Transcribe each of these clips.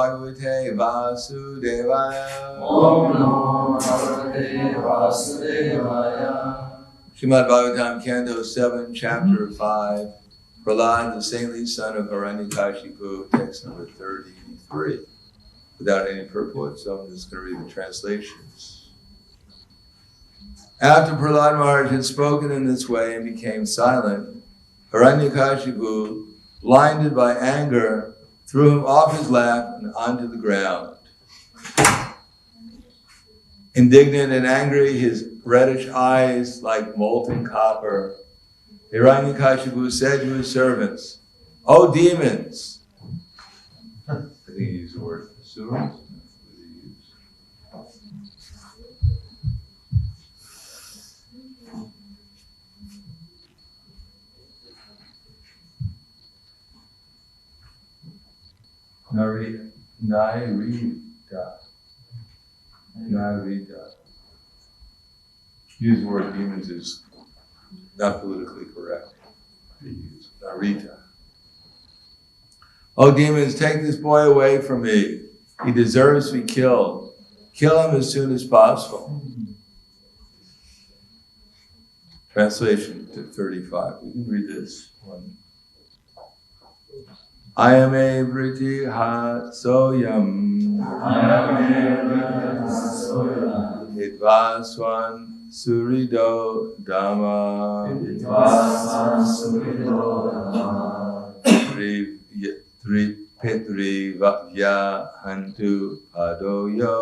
Bhagavate Vasudevaya. Om Namo Bhagavate Vasudevaya. Srimad Bhagavatam, Canto 7, Chapter 5. Prahlad, the saintly son of Hiranyakashipu, text number 33. Without any purport, so I'm just going to read the translations. After Prahlad Maharaj had spoken in this way and became silent, Hiranyakashipu, blinded by anger, threw him off his lap and onto the ground. Indignant and angry, his reddish eyes like molten copper, Hiranyakashipu said to his servants, "O demons!" I think he used the word assurance. Narita. Use the word demons is not politically correct. Narita. "Oh demons, take this boy away from me. He deserves to be killed. Kill him as soon as possible." Translation to 35. We can read this one. Ayame Vriti Ha Soyam. Hitvaswan Surido Dhamma. Pitri Vakya Hantu Padoyo.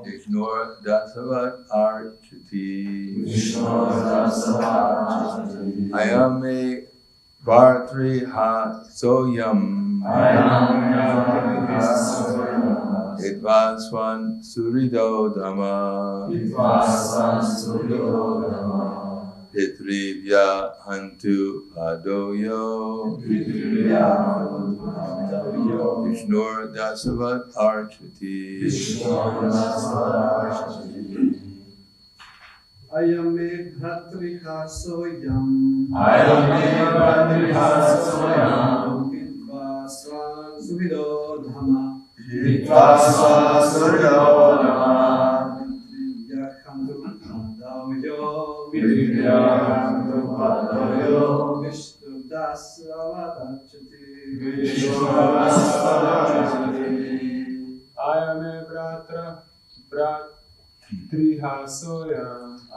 Ignore Dasavat Archati. Ayame Bhartri Ha Soyam. Hitvaswan Surido Dhamma. Pitrivya Hantu Padoyo. Vishnur Dasavat Archati. Ayame Bhatriha Soyam. Hitvaswan Surido Dhamma.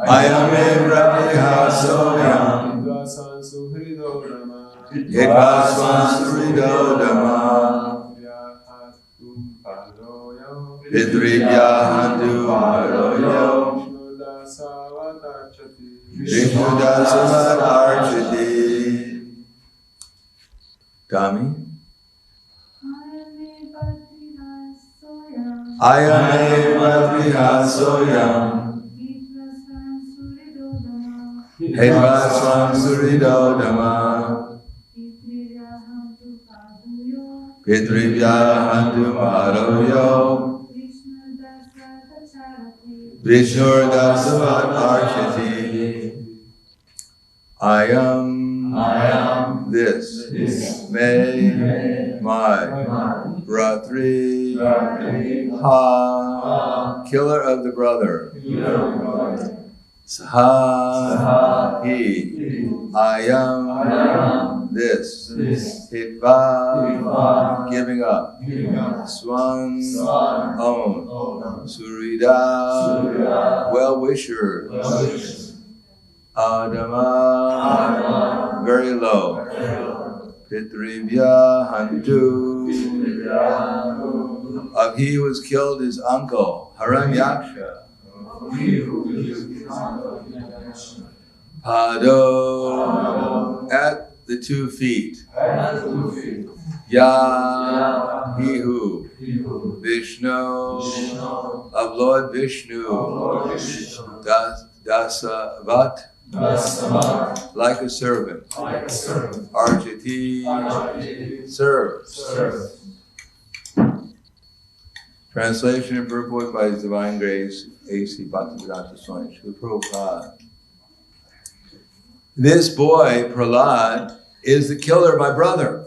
Ayame Bhatriha Soyam. Hitvaswan Surido Dhamma. Pitrivya Hantu Padoyo. Vishnu Dasavat Archati. Dami. Ayame Bhatriha Soyam. Hitvaswan Surido Dhamma. Pitrivya Hantu Padoyo. Vishnu Dasavat Archati. I am this. May my Bratri Ha, killer of the brother. Saha, he. I am this. Hitva, giving up. Swan, own. Surida, well-wisher. Adama, very low. Pitrivya Hantu, of he who was killed his uncle, Hiranyaksha. Pado, at the 2 feet. Ya, he who. Vishnu, of Lord Vishnu. Dasavat, like a servant. Archati, serves. Translation and purport by His Divine Grace, A.C. Bhaktivedanta Swami, Srila Prabhupada. This boy, Prahlad, is the killer of my brother.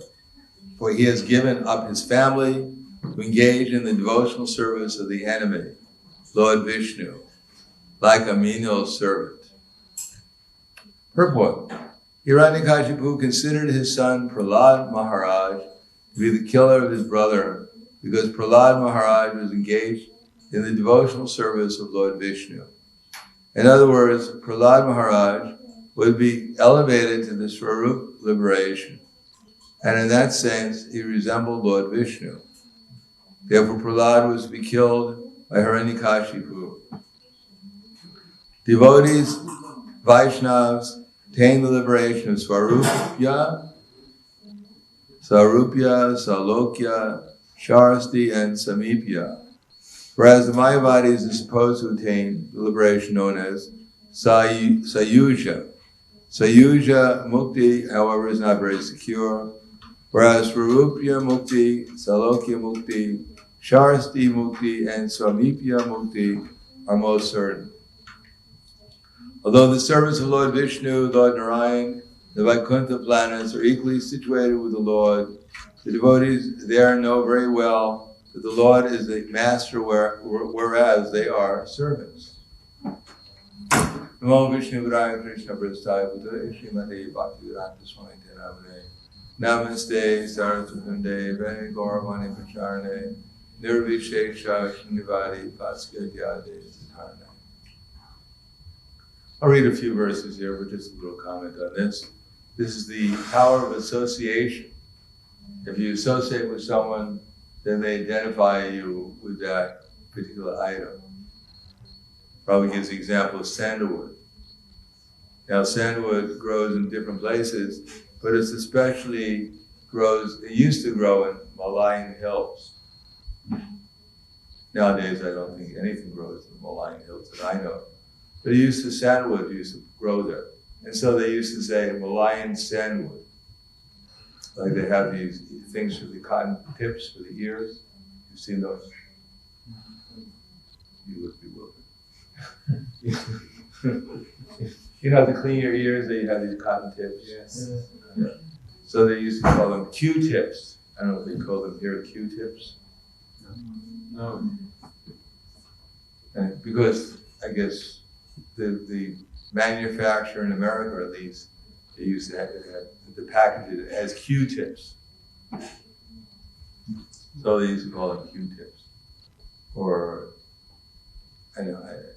for he has given up his family to engage in the devotional service of the enemy, Lord Vishnu, like a menial servant. Purport. Hiranyakashipu considered his son Prahlad Maharaj to be the killer of his brother because Prahlad Maharaj was engaged in the devotional service of Lord Vishnu. In other words, Prahlad Maharaj would be elevated to the Swarup liberation, and in that sense, he resembled Lord Vishnu. Therefore, Prahlad was to be killed by Hiranyakashipu. Devotees, Vaishnavas, attain the liberation of Swarupya, Salokya, Sharasti, and Samipya. Whereas the Mayavadis are supposed to attain the liberation known as Sayuja. Sayuja Mukti, however, is not very secure, whereas Swarupya Mukti, Salokya Mukti, Sharasti Mukti, and Samipya Mukti are most certain. Although the servants of Lord Vishnu, Lord Narayan, the Vaikuntha planets are equally situated with the Lord, the devotees there know very well that the Lord is the master, whereas they are servants. Namo Vishnu Varaya Krishna Prasthaya Putaya Srimati Bhaktivedanta Swami Tenamane Namaste Saraswatunde Veni Gauravani Pracharane Nirvishesha Shnivadi Paskyadyade Siddharne. I'll read a few verses here, but just a little comment on this. This is the power of association. If you associate with someone, then they identify you with that particular item. Probably gives the example of sandalwood. Now, sandalwood grows in different places, but it used to grow in Malayan hills. Nowadays, I don't think anything grows in the Malayan hills that I know. But sandalwood used to grow there. And so they used to say Malayan sandalwood. Like they have these things for the cotton tips for the ears. You've seen those? You look bewildered. You know, to clean your ears, they have these cotton tips. Yes. Yeah. So they used to call them Q-tips. I don't know if they call them here Q-tips. No. And because I guess the manufacturer in America, at least, they used to have the packages as Q-tips. So they used to call them Q-tips. Or,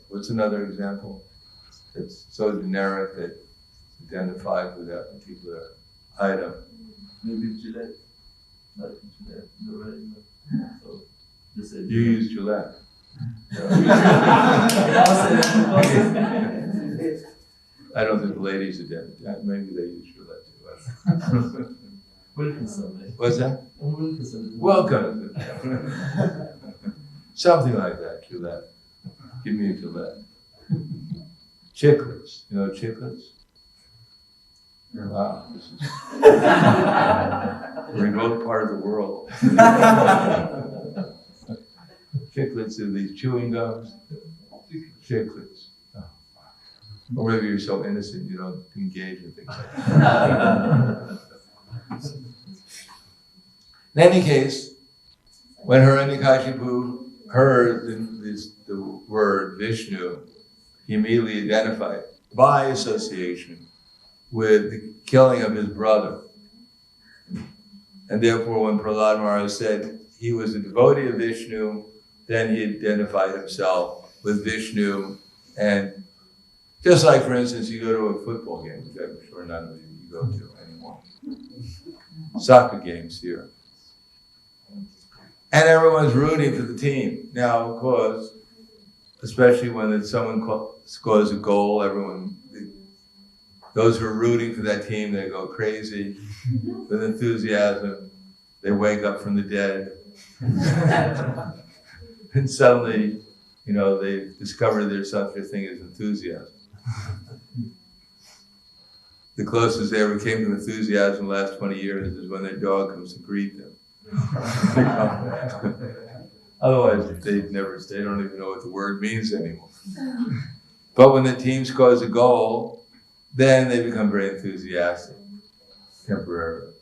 what's another example? It's so generic that it's identified with that particular item. Maybe Gillette. Like Gillette. So, just say You use Gillette. I don't think the ladies identify. Maybe they use Gillette too. Wilkinson. What's that? Wilkinson. Welcome. Something like that, Gillette. Give me a Gillette. Chiclets. You know chiclets? Wow. This is a remote part of the world. Chiclets are these chewing gums. Chiclets. Oh. Or maybe you're so innocent you don't engage in things like that. In any case, when Hiranyakashipu heard the word Vishnu, he immediately identified by association with the killing of his brother. And therefore, when Prahlad Maharaj said he was a devotee of Vishnu, then he identified himself with Vishnu. And just like, for instance, you go to a football game, which I'm sure none of you go to anymore. Soccer games here. And everyone's rooting for the team. Now, of course, especially when someone scores a goal, those who are rooting for that team, they go crazy with enthusiasm. They wake up from the dead. And suddenly, they discover there's such a thing as enthusiasm. The closest they ever came to enthusiasm in the last 20 years is when their dog comes to greet them. Otherwise, they don't even know what the word means anymore. But when the team scores a goal, then they become very enthusiastic, temporarily.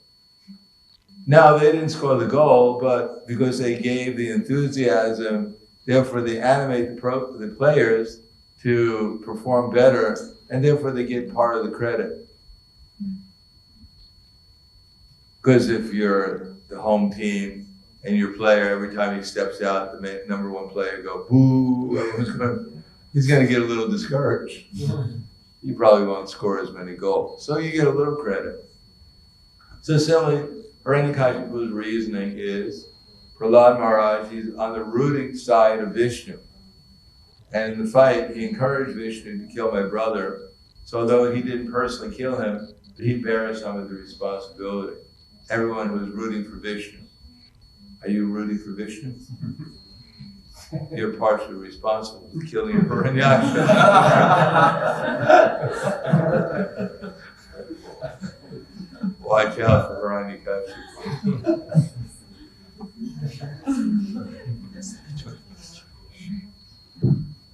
Now, they didn't score the goal, but because they gave the enthusiasm, therefore they animate the players to perform better, and therefore they get part of the credit. Because if you're the home team and your player, every time he steps out, the number one player go, boo, he's going to get a little discouraged. He probably won't score as many goals. So you get a little credit. So similarly, Hiranyakashipu's reasoning is, Prahlad Maharaj, he's on the rooting side of Vishnu. And in the fight, he encouraged Vishnu to kill my brother. So although he didn't personally kill him, he bears some of the responsibility. Everyone who is rooting for Vishnu. Are you rooting for Vishnu? You're partially responsible for killing Hiranyakashipu. Watch out for Hiranyakashipu.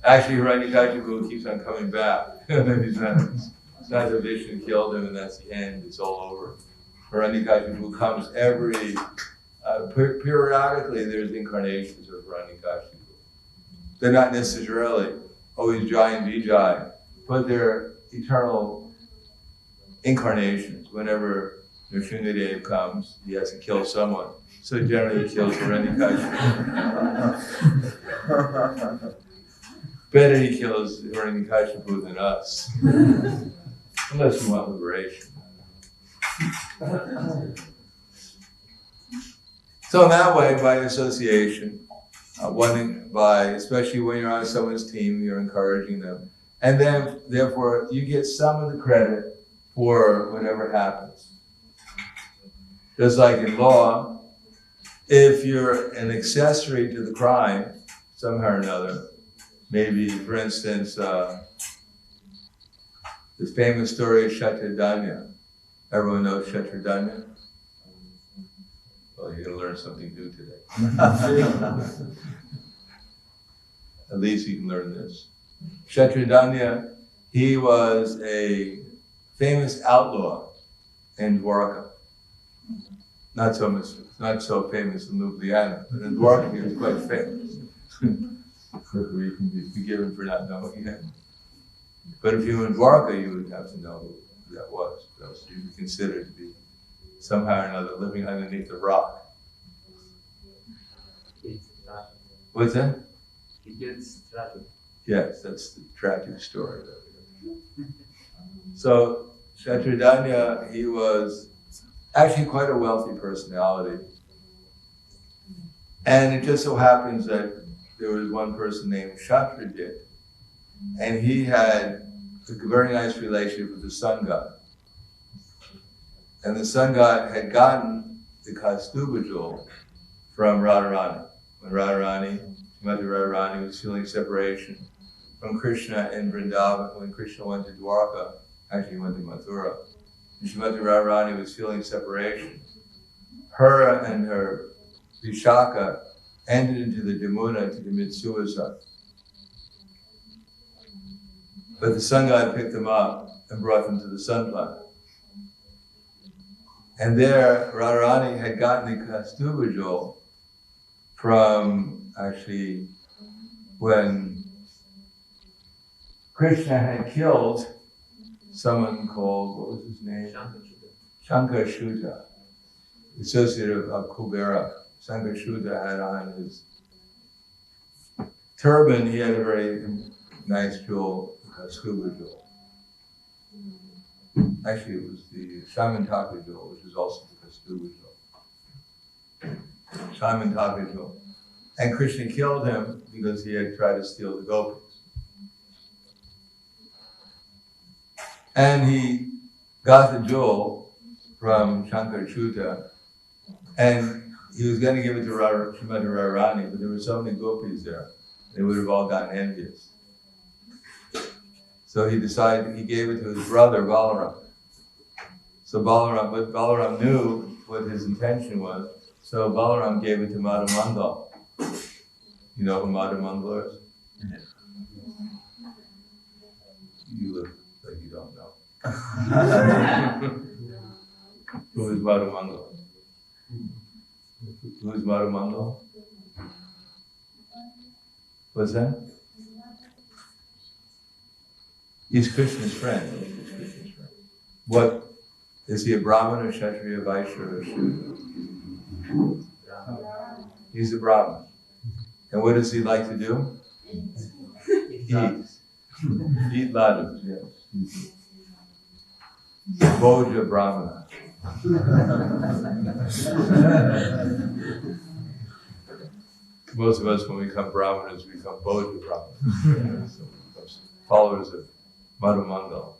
Actually, Hiranyakashipu keeps on coming back. It's not that Vishnu killed him and that's the end, it's all over. Hiranyakashipu comes periodically there's incarnations of Hiranyakashipu. They're not necessarily always Jai and Vijay, but they're eternal incarnations. Whenever Nrsimhadev comes, he has to kill someone. So generally he kills Hiranyakashipu. Better he kills Hiranyakashipu than us. Unless you want liberation. So in that way, by association, especially when you're on someone's team, you're encouraging them. And then, therefore, you get some of the credit for whatever happens. Just like in law, if you're an accessory to the crime, somehow or another, maybe, for instance, the famous story of Shatradanya. Everyone knows Shatradanya? Well, you're going to learn something new today. At least you can learn this. Shatradanya, he was a famous outlaw in Dwarka. Not so famous in Ljubljana, but in Dwarka he was quite famous. You can be forgiven for not knowing him. But if you were in Dwarka, you would have to know who that was. Else you'd be considered to be somehow or another living underneath a rock. What's that? He gets tragic. Yes, that's the tragic story. So Shatradanya, he was actually quite a wealthy personality. And it just so happens that there was one person named Shatrajit, and he had a very nice relationship with the sun god. And the sun god had gotten the Kaustubha jewel from Radharani. When Srimati Radharani was feeling separation from Krishna in Vrindavan, when Krishna went to Dwarka, actually he went to Mathura, and Srimati Radharani was feeling separation. Her and her Vishaka entered into the Jamuna to commit suicide. But the sun god picked them up and brought them to the sun planet. And there, Radharani had gotten the Kaustubha jewel from, actually, when Krishna had killed someone called, what was his name? Shankarshuta, associate of Kubera. Shankarshuta had on his turban, he had a very nice jewel, Kaustubha jewel. Actually, it was the Shamantaka jewel, which is also the Kaustubha jewel. Shamantaka jewel. And Krishna killed him because he had tried to steal the gopis. And he got the jewel from Shankarshuta, and he was going to give it to Srimati Radharani, but there were so many gopis there, they would have all gotten envious. So he decided, he gave it to his brother, Balaram. So Balaram knew what his intention was, so Balaram gave it to Madhamangal. You know who Madhamangal is? You look like you don't know. Who is Madhamangal? was Madhamangal? What's that? He's Krishna's friend. He's Krishna's friend. What, is he a Brahmin or Kshatriya, Vaishya or Shudra? He's a Brahmin. And what does he like to do? Eat. Eat ladus, yes. Bhoja Brahmana. Most of us, when we become Brahmanas, we become Bhoja Brahmanas. So we become followers of Madhamangal.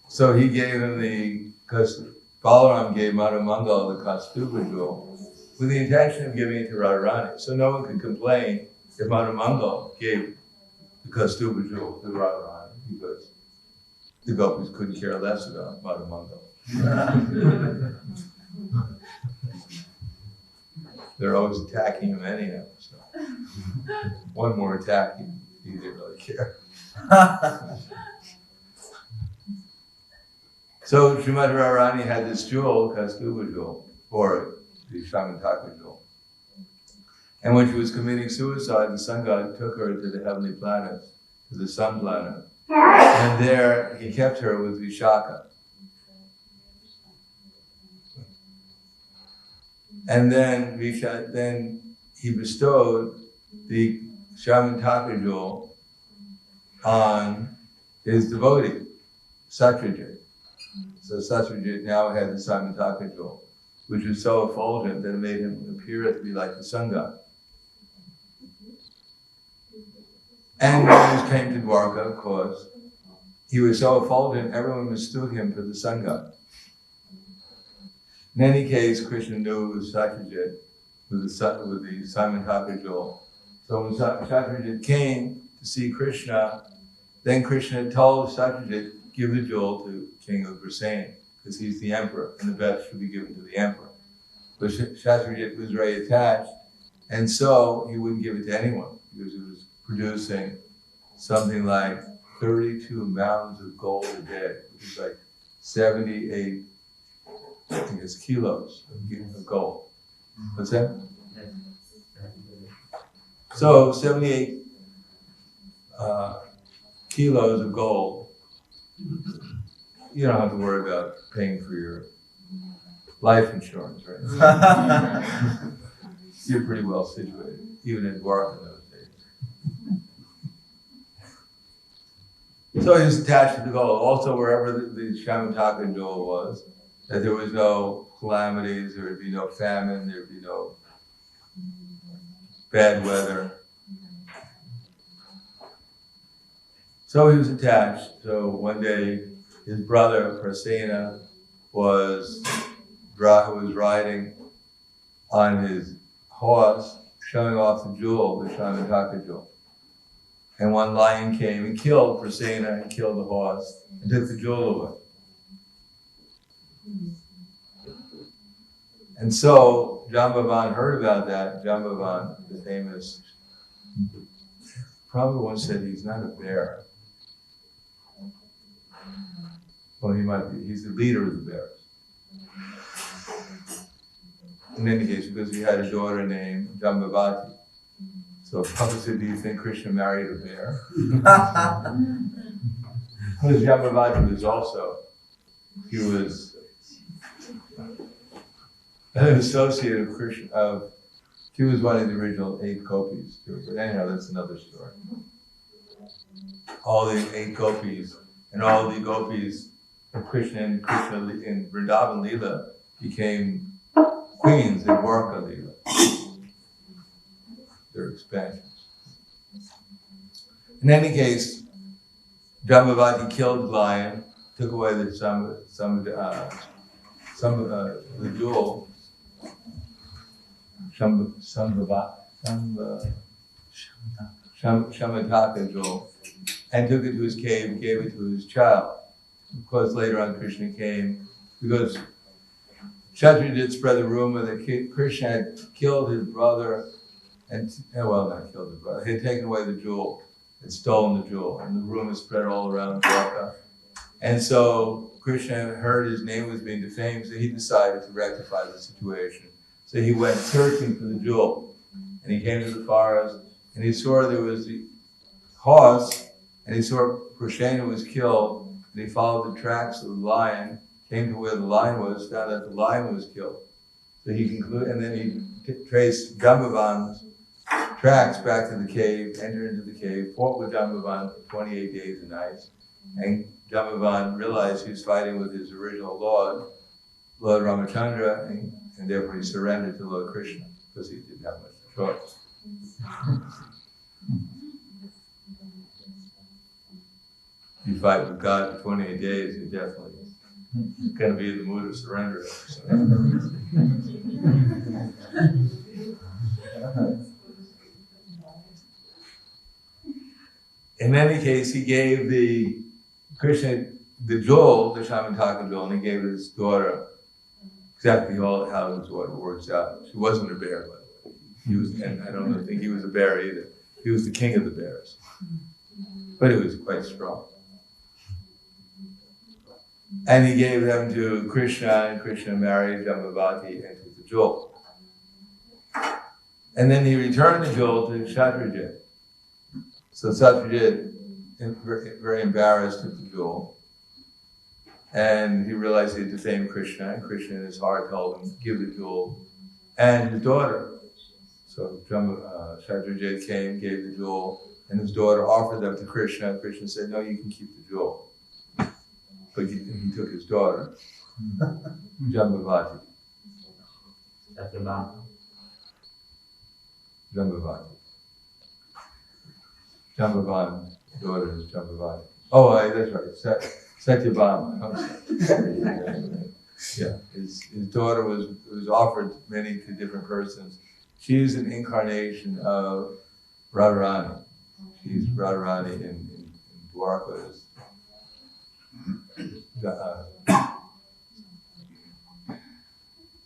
So he gave him because Balaram gave Madhamangal the Kaustubha jewel with the intention of giving it to Radharani. So no one could complain if Madhamangal gave the Kaustubha jewel to Radharani, because the gopis couldn't care less about Madhamangal. They're always attacking him anyhow. So one more attack, he didn't really care. So Srimati Radharani had this jewel, Kaustubha jewel, or the Shamantaka jewel. And when she was committing suicide, the sun god took her to the heavenly planets, to the sun planet. And there he kept her with Vishaka. And then he bestowed the Shamantaka jewel on his devotee, Satyajit. So Satyajit now had the Shamantaka jewel, which was so effulgent that it made him appear to be like the sun god. And when he came to Dwarka, of course, he was so effulgent, everyone mistook him for the sun god. In any case, Krishna knew it was Satyajit with the Shamantaka jewel. So when Satyajit came to see Krishna, then Krishna told Satyajit, give the jewel to King Ugrasena, because he's the emperor, and the best should be given to the emperor. But Satyajit was very attached, and so he wouldn't give it to anyone, because it was producing something like 32 mounds of gold a day, which is like 78, I think it's kilos of gold. What's that? So 78 kilos of gold. You don't have to worry about paying for your life insurance, right? You're pretty well situated, even in Dwarka in those days. So he was attached to the gold. Also, wherever the Shamantaka jewel was, that there was no calamities, there would be no famine, there would be no bad weather. So he was attached. So one day, his brother Prahladananda was riding on his horse, showing off the jewel, the Shamantaka jewel. And one lion came and killed Prahladananda and killed the horse and took the jewel away. And so Jambavan heard about that. Jambavan, the famous, probably once said he's not a bear. Well, he might be. He's the leader of the bears. In any case, because he had a daughter named Jambavati. So Prabhupada said, do you think Krishna married a bear? Because Jambavati was also, he was an associate of Krishna, he was one of the original 8 gopis too. But anyhow, that's another story. All the 8 gopis and all the gopis of Krishna in Vrindavan Leela became queens in Dwarka Leela. Their expansions. In any case, Jambavati killed the lion, took away the jewel, Shamataka jewel, and took it to his cave and gave it to his child. Of course, later on, Krishna came because Kshatriya did spread the rumor that Krishna had killed his brother, not killed his brother, he had taken away the jewel, had stolen the jewel, and the rumor spread all around Dwarka. And so Krishna heard his name was being defamed, so he decided to rectify the situation. So he went searching for the jewel. And he came to the forest, and he saw there was the horse, and he saw Prahlada was killed, and he followed the tracks of the lion, came to where the lion was, found out the lion was killed. So he concluded, and then he traced Jambavan's tracks back to the cave, entered into the cave, fought with Jambavan for 28 days and nights, and Jambavan realized he was fighting with his original Lord Ramachandra, and therefore he surrendered to Lord Krishna, because he didn't have much choice. If you fight with God for 28 days, you're definitely going to be in the mood of surrender. So. In any case, he gave the Krishna the jewel, the Shamataka jewel, and he gave his daughter exactly how his daughter works out. She wasn't a bear, by the way. He was, and I don't think he was a bear either. He was the king of the bears. But he was quite strong. And he gave them to Krishna, and Krishna married Jambavati and took the jewel. And then he returned the jewel to Kshatrija. So Kshatrija, very embarrassed, took the jewel. And he realized he had defamed Krishna, and Krishna in his heart told him, give the jewel and his daughter. So Kshatrija came, gave the jewel, and his daughter offered them to Krishna. Krishna said, no, you can keep the jewel. But he took his daughter, Jambavati. Jambavati. Jambavan's daughter is Jambavati. Oh, that's right, Satyabhama. Yeah, his daughter was offered to different persons. She's an incarnation of Radharani. She's Radharani in Dwarka.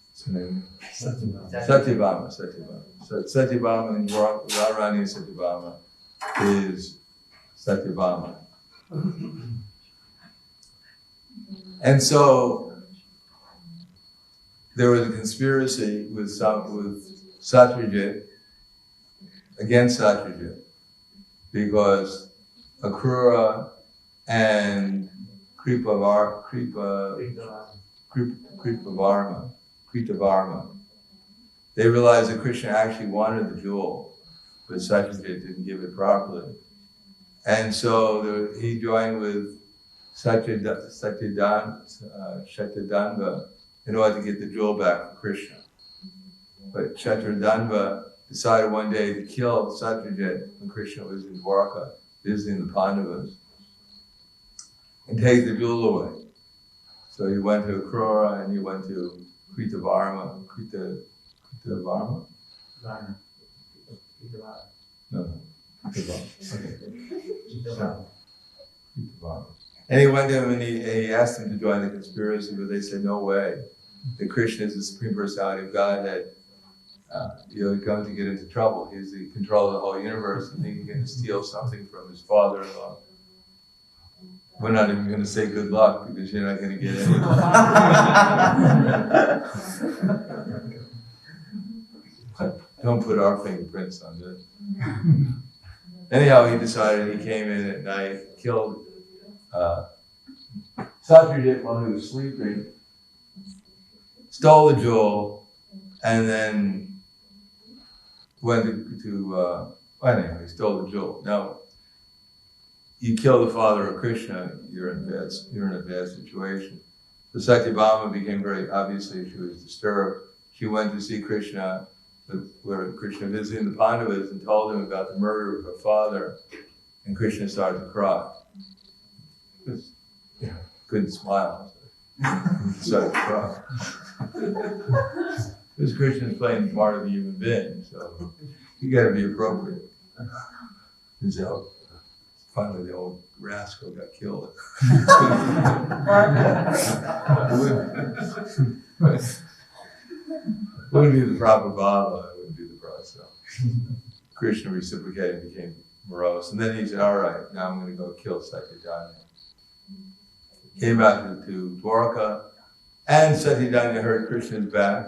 What's her name? Satyabhama. So Satyabhama in Radharani and Satyabhama is Satyabhama. And so there was a conspiracy with Satyajit against Satyajit because Akrura and Kritavarma, they realized that Krishna actually wanted the jewel, but Satyajit didn't give it properly. And so he joined with Shatadhanva in order to get the jewel back for Krishna. But Shatadhanva decided one day to kill Satyajit when Krishna was in Dwarka, visiting the Pandavas, and take the jewel away. So he went to Akrura and he went to Kritavarma. Kritavarma? No. And he went to him and he asked him to join the conspiracy, but they said, no way. That Krishna is the Supreme Personality of Godhead. You're going to get into trouble. He's the control of the whole universe. You think you're going to steal something from his father-in-law. We're not even going to say good luck because you're not going to get anything. Don't put our fingerprints on this. Anyhow, he decided, he came in at night, killed Satyajit while he was sleeping, stole the jewel, and then went anyway, he stole the jewel. Now, you kill the father of Krishna, you're in a bad situation. So Satyabhama became obviously she was disturbed. She went to see Krishna, where Krishna visited the Pandavas and told him about the murder of her father, and Krishna started to cry. Couldn't smile. Started to cry. Because Krishna's playing the part of a human being, so you got to be appropriate. And so finally the old rascal got killed. Wouldn't be the proper bhava, it wouldn't be the process. Krishna reciprocated, became morose, and then he said, all right, now I'm going to go kill Satyajit. came back to Dwarka, and Satyadanya heard Krishna's back,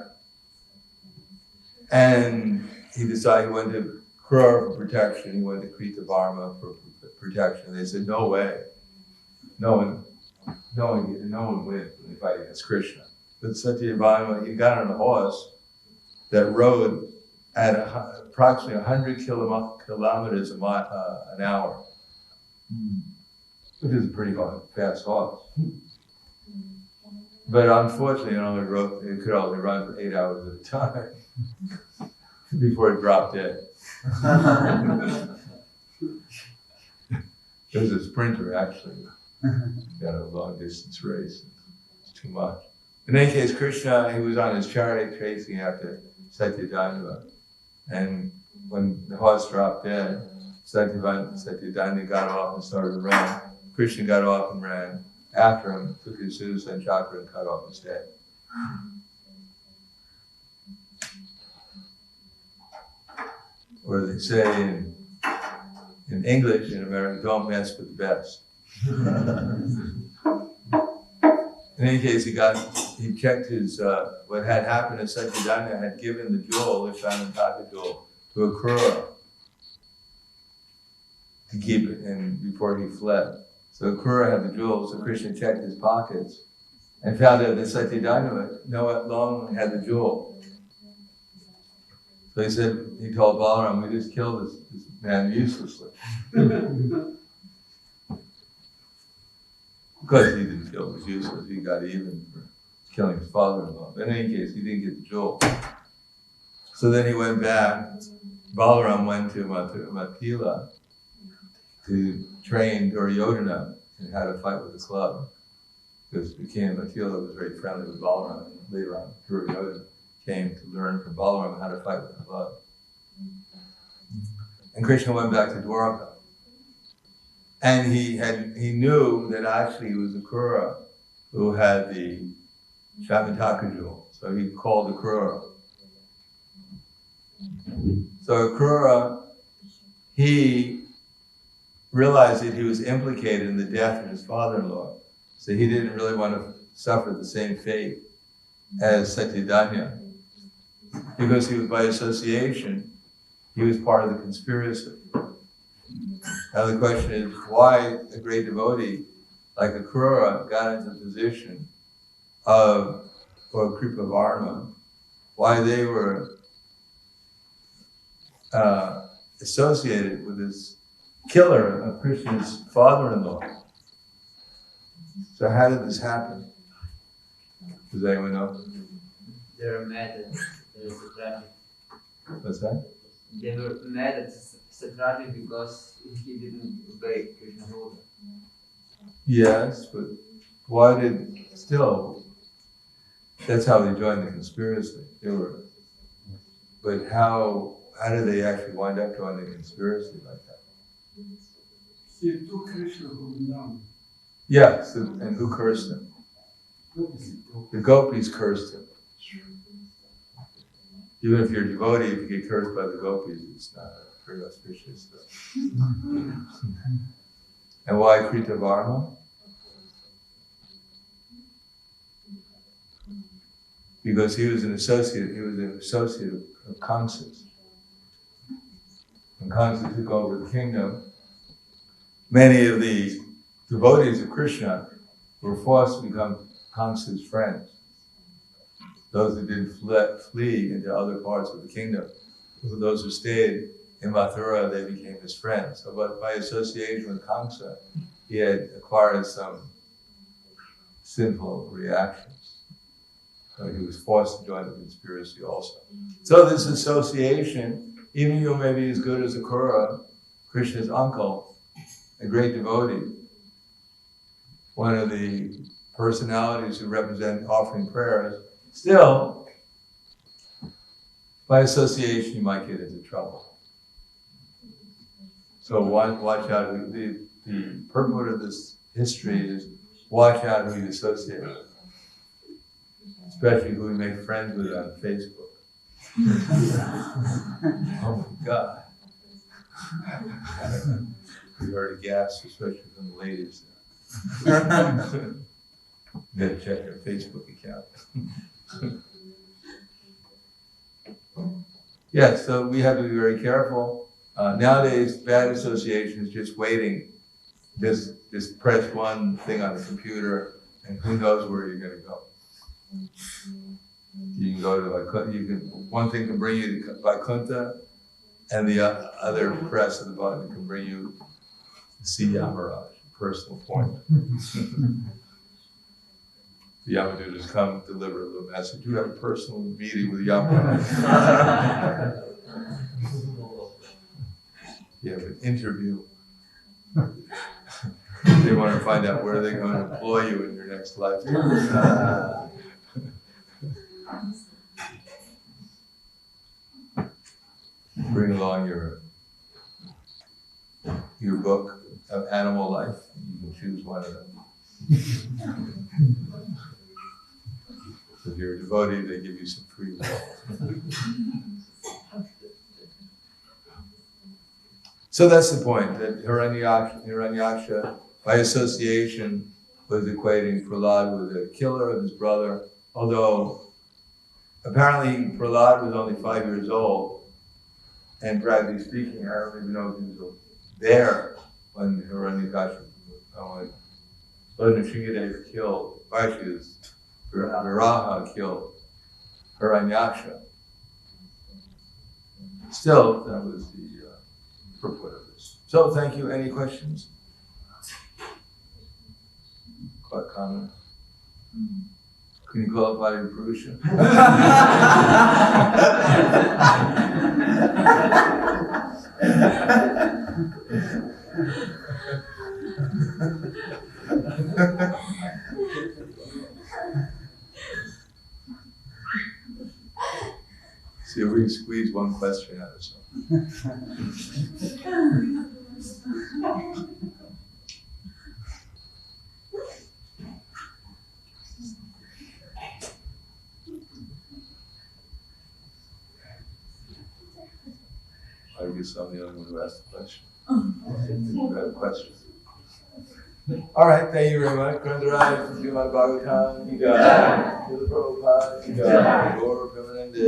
and he decided he went to Krura for protection, he went to Krita Varma for protection. They said, no way, no one wins when they fight against Krishna. But Satyadanya, he got on a horse that rode at approximately 100 kilometers an hour, which is a pretty fast horse. But unfortunately, it could only run for 8 hours at a time before it dropped dead. It was a sprinter, actually. Got a long distance race. It's too much. In any case, Krishna, he was on his chariot chasing after Satyadanya. And when the horse dropped dead, Satyadanya got off and started to run. Krishna got off and ran after him, took his Sudarshan chakra and cut off his head. Or they say in English, in America, don't mess with the best. In any case, he checked his, what had happened is Satyadanya had given the jewel, the Shamantaka jewel, to a Krura to keep it before he fled. So Krura had the jewel, so Krishna checked his pockets and found out that Satyadanya no longer had the jewel. So he told Balaram, we just killed this man uselessly. Because he didn't feel it was useless, he got even for killing his father-in-law. But in any case, he didn't get the jewel. So then he went back. Balaram went to Mathila to train Duryodhana in how to fight with the club. Because Mathila was very friendly with Balaram. Later on, Duryodhana came to learn from Balaram how to fight with the club. And Krishna went back to Dwarka. And he knew that actually it was a Krura who had the Shamantaka jewel. So he called the Krura. So Krura, he realized that he was implicated in the death of his father-in-law. So he didn't really want to suffer the same fate as Satyadanya. Because he was, by association, he was part of the conspiracy. Now the question is, why a great devotee like a Krura got into the position of, or Kripa Varma, why they were associated with this killer of Krishna's father-in-law. So how did this happen? Does anyone know? They were mad at Satyajit. What's that? They were mad at Satyajit because he didn't obey Krishna's order. Yes, but why that's how they joined the conspiracy. But how did they actually wind up joining the conspiracy like that? He took Krishna from down. Yes, and who cursed him? The gopis cursed him. Even if you're a devotee, if you get cursed by the gopis, it's not very auspicious. And why Krita Varma? Because he was an associate of Kamsa's. When Kamsa took over the kingdom, many of the devotees of Krishna were forced to become Kamsa's friends. Those who didn't flee into other parts of the kingdom. For those who stayed in Mathura, they became his friends. So, but by association with Kamsa, he had acquired some sinful reactions. So he was forced to join the conspiracy also. So this association, even though maybe as good as Akura, Krishna's uncle, a great devotee, one of the personalities who represent offering prayers, still, by association, you might get into trouble. So watch out. The purport of this history is watch out who you associate with, especially who you make friends with on Facebook. Oh my God. We heard a gasp, especially from the ladies. You gotta check their Facebook account. Yes, so we have to be very careful. Nowadays, bad association is just waiting. Just press one thing on the computer, and who knows where you're going to go. You can go to one thing can bring you to Vaikuntha, and the other press of the button can bring you to see Yamaraj, personal appointment. The Yamadutas come deliver a little message. You have a personal meeting with Yamaraj. You have an interview. They want to find out where they're going to employ you in your next lifetime. Bring along your book of animal life. You can choose one of them. If you're a devotee, they give you some free will. So that's the point, that Hiranyaksha, by association, was equating Prahlad with a killer of his brother, although apparently Prahlad was only 5 years old, and practically speaking, I don't even know if he was there when Hiranyakashipu, when Nrsimhadev killed, Viraha killed Hiranyaksha. Still, that was the purport of this. So, thank you. Any questions? Comment? Can you qualify your Purusha? See if we can squeeze one question out of something. I guess I'm the only one who asked the question. You have a question. All right, thank you very much. Grandaraj, Srimad Bhagavatam, Jai. Srila Prabhupada, Jai. Gaur Premanande.